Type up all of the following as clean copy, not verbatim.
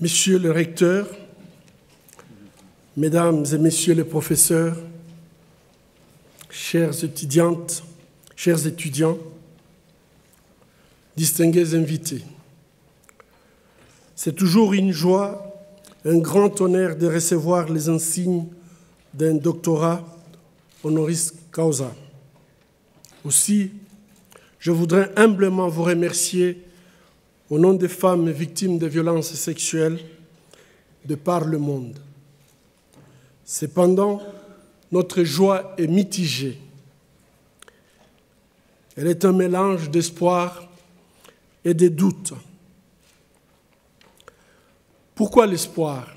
Monsieur le recteur, Mesdames et Messieurs les professeurs, chères étudiantes, chers étudiants, distingués invités, c'est toujours une joie, un grand honneur de recevoir les insignes d'un doctorat honoris causa. Aussi, je voudrais humblement vous remercier au nom des femmes victimes de violences sexuelles de par le monde. Cependant, notre joie est mitigée. Elle est un mélange d'espoir et de doute. Pourquoi l'espoir?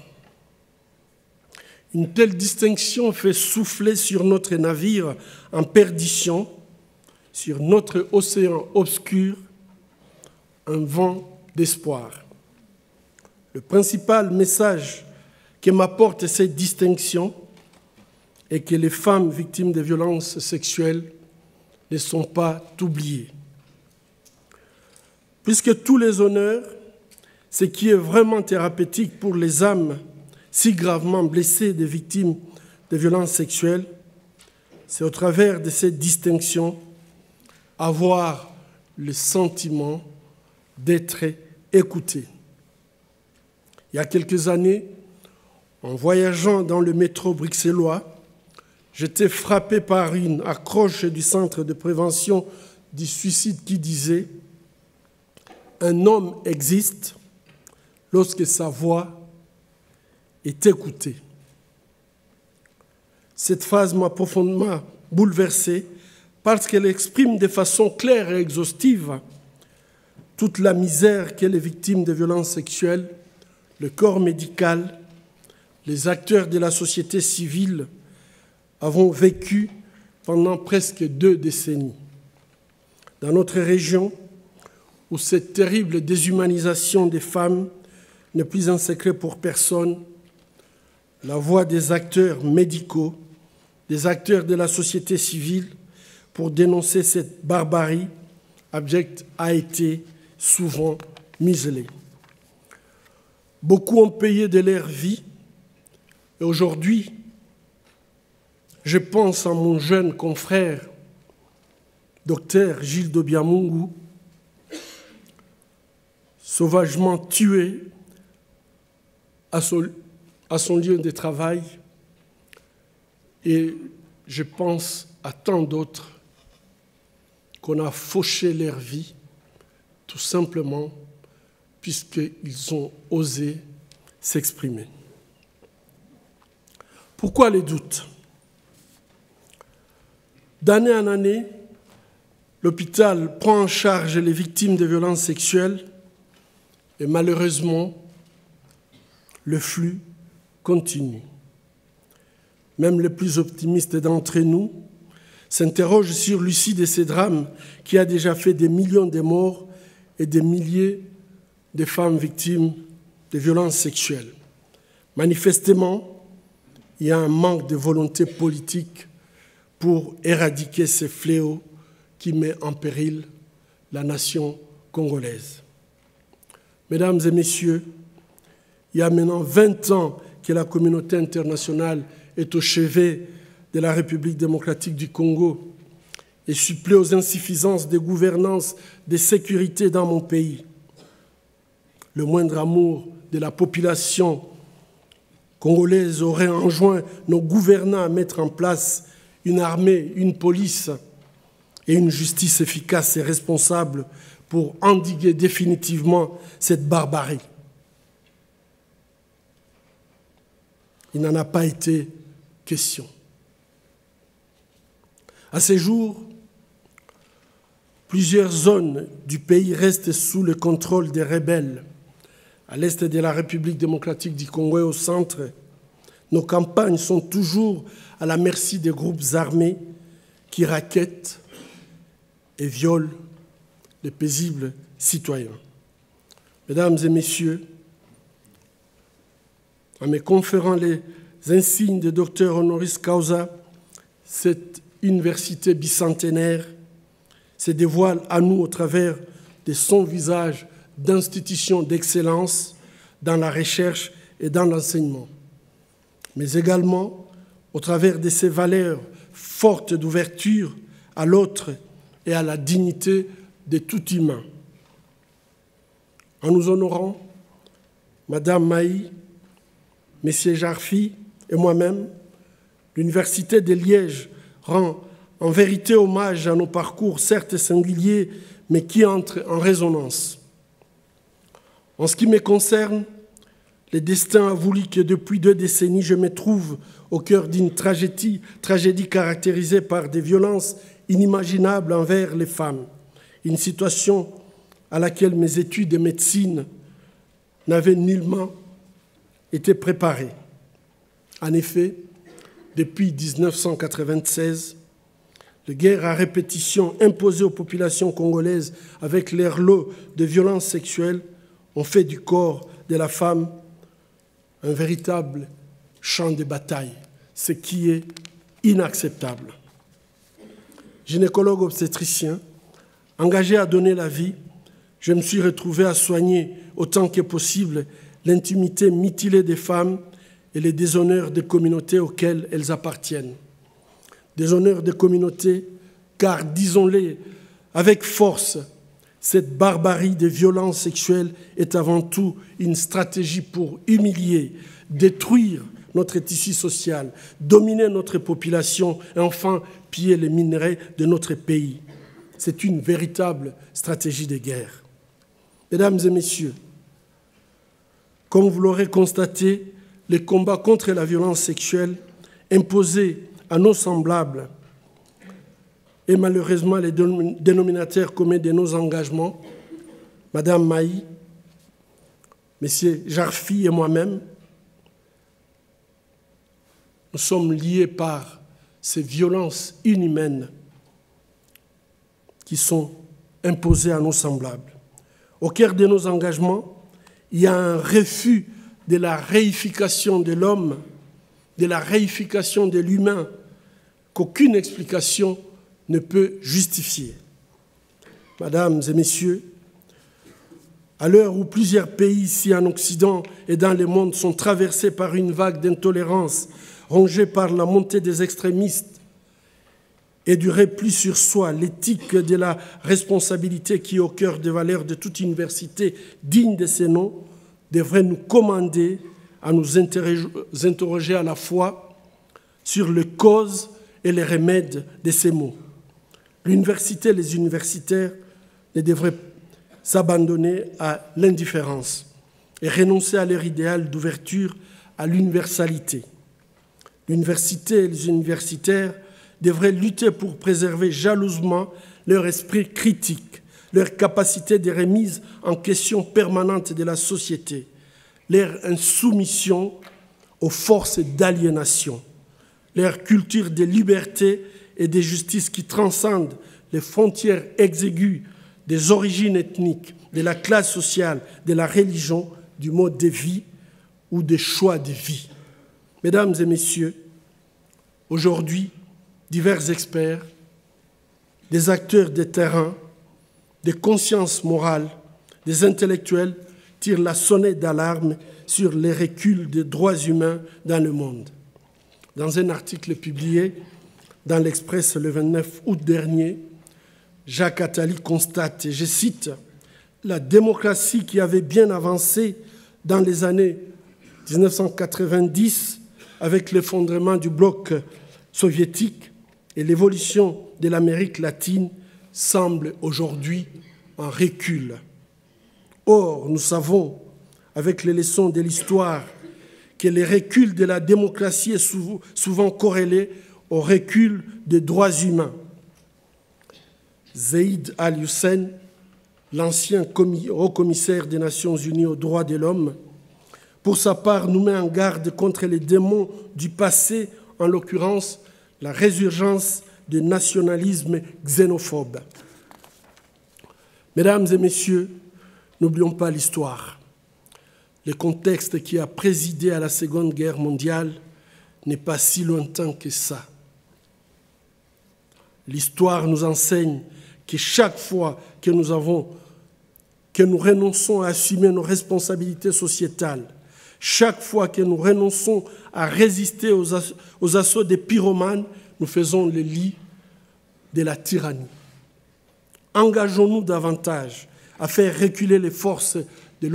Une telle distinction fait souffler sur notre navire en perdition, sur notre océan obscur, un vent d'espoir. Le principal message que m'apporte cette distinction est que les femmes victimes de violences sexuelles ne sont pas oubliées. Puisque tous les honneurs, ce qui est vraiment thérapeutique pour les âmes si gravement blessées des victimes de violences sexuelles, c'est au travers de cette distinction avoir le sentiment d'être écouté. Il y a quelques années, en voyageant dans le métro bruxellois, j'étais frappé par une accroche du Centre de prévention du suicide qui disait « Un homme existe lorsque sa voix est écoutée ». Cette phrase m'a profondément bouleversé parce qu'elle exprime de façon claire et exhaustive toute la misère que les victimes de violences sexuelles, le corps médical, les acteurs de la société civile avons vécu pendant presque 2 décennies. Dans notre région, où cette terrible déshumanisation des femmes n'est plus un secret pour personne, la voix des acteurs médicaux, des acteurs de la société civile pour dénoncer cette barbarie abjecte a été souvent muselée. Beaucoup ont payé de leur vie et aujourd'hui, je pense à mon jeune confrère, docteur Gilles Dobiamungu, sauvagement tué à son lieu de travail, et je pense à tant d'autres qu'on a fauché leur vie, tout simplement puisqu'ils ont osé s'exprimer. Pourquoi les doutes? D'année en année, l'hôpital prend en charge les victimes de violences sexuelles et malheureusement, le flux continue. Même les plus optimistes d'entre nous s'interrogent sur l'issue de ces drames qui a déjà fait des millions de morts et des milliers de femmes victimes de violences sexuelles. Manifestement, il y a un manque de volonté politique pour éradiquer ces fléaux qui mettent en péril la nation congolaise. Mesdames et messieurs, il y a maintenant 20 ans que la communauté internationale est au chevet de la République démocratique du Congo et supplée aux insuffisances de gouvernance, de sécurité dans mon pays. Le moindre amour de la population congolaise aurait enjoint nos gouvernants à mettre en place une armée, une police et une justice efficace et responsable pour endiguer définitivement cette barbarie. Il n'en a pas été question. À ce jour, plusieurs zones du pays restent sous le contrôle des rebelles. À l'est de la République démocratique du Congo et au centre, nos campagnes sont toujours à la merci des groupes armés qui rackettent et violent les paisibles citoyens. Mesdames et messieurs, en me conférant les insignes de docteur honoris causa, cette université bicentenaire se dévoile à nous au travers de son visage d'institutions d'excellence dans la recherche et dans l'enseignement, mais également au travers de ces valeurs fortes d'ouverture à l'autre et à la dignité de tout humain. En nous honorant, Madame Maï, Messieurs Jarfi et moi-même, l'Université de Liège rend en vérité hommage à nos parcours certes singuliers, mais qui entrent en résonance. En ce qui me concerne, le destin a voulu que depuis 2 décennies, je me trouve au cœur d'une tragédie caractérisée par des violences inimaginables envers les femmes, une situation à laquelle mes études de médecine n'avaient nullement été préparées. En effet, depuis 1996, les guerres à répétition imposées aux populations congolaises avec leur lot de violences sexuelles ont fait du corps de la femme un véritable champ de bataille, ce qui est inacceptable. Gynécologue obstétricien, engagé à donner la vie, je me suis retrouvé à soigner autant que possible l'intimité mutilée des femmes et les déshonneurs des communautés auxquelles elles appartiennent. Déshonneurs des communautés, car, disons-le avec force, cette barbarie des violences sexuelles est avant tout une stratégie pour humilier, détruire notre tissu social, dominer notre population et enfin piller les minerais de notre pays. C'est une véritable stratégie de guerre. Mesdames et messieurs, comme vous l'aurez constaté, les combats contre la violence sexuelle imposés à nos semblables et malheureusement les dénominateurs communs de nos engagements, Madame Maï, Monsieur Jarfi et moi-même, nous sommes liés par ces violences inhumaines qui sont imposées à nos semblables. Au cœur de nos engagements, il y a un refus de la réification de l'homme, de la réification de l'humain, qu'aucune explication ne peut justifier. Mesdames et messieurs, à l'heure où plusieurs pays ici en Occident et dans le monde sont traversés par une vague d'intolérance, rongés par la montée des extrémistes et du repli sur soi, l'éthique de la responsabilité qui est au cœur des valeurs de toute université digne de ces noms, devrait nous commander à nous interroger à la fois sur les causes et les remèdes de ces maux. L'université et les universitaires ne devraient s'abandonner à l'indifférence et renoncer à leur idéal d'ouverture à l'universalité. L'université et les universitaires devraient lutter pour préserver jalousement leur esprit critique, leur capacité de remise en question permanente de la société, leur insoumission aux forces d'aliénation, leur culture de liberté et de justice qui transcendent les frontières exiguës des origines ethniques, de la classe sociale, de la religion, du mode de vie ou des choix de vie. Mesdames et messieurs, aujourd'hui, divers experts, des acteurs de terrain, des consciences morales, des intellectuels tirent la sonnette d'alarme sur les reculs des droits humains dans le monde. Dans un article publié dans l'Express le 29 août dernier, Jacques Attali constate, et je cite, « La démocratie qui avait bien avancé dans les années 1990 avec l'effondrement du bloc soviétique et l'évolution de l'Amérique latine semble aujourd'hui en recul. Or, nous savons, avec les leçons de l'histoire, que le recul de la démocratie est souvent corrélé au recul des droits humains. Zeid Al-Hussein, l'ancien haut-commissaire des Nations Unies aux droits de l'homme, pour sa part, nous met en garde contre les démons du passé, en l'occurrence la résurgence du nationalisme xénophobe. Mesdames et messieurs, n'oublions pas l'histoire. Le contexte qui a présidé à la Seconde Guerre mondiale n'est pas si lointain que ça. L'histoire nous enseigne que chaque fois que que nous renonçons à assumer nos responsabilités sociétales, chaque fois que nous renonçons à résister aux assauts des pyromanes, nous faisons le lit de la tyrannie. Engageons-nous davantage à faire reculer les forces de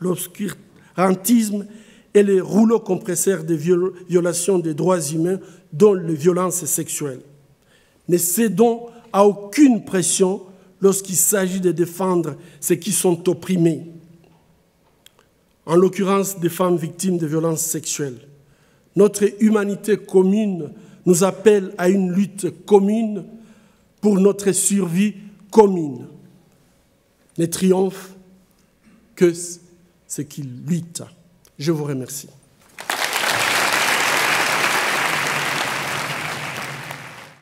l'obscurantisme et les rouleaux compresseurs des violations des droits humains, dont les violences sexuelles. Ne cédons à aucune pression lorsqu'il s'agit de défendre ceux qui sont opprimés, en l'occurrence des femmes victimes de violences sexuelles. Notre humanité commune nous appelle à une lutte commune pour notre survie commune. Ne triomphe que ceux qui luttent. Je vous remercie.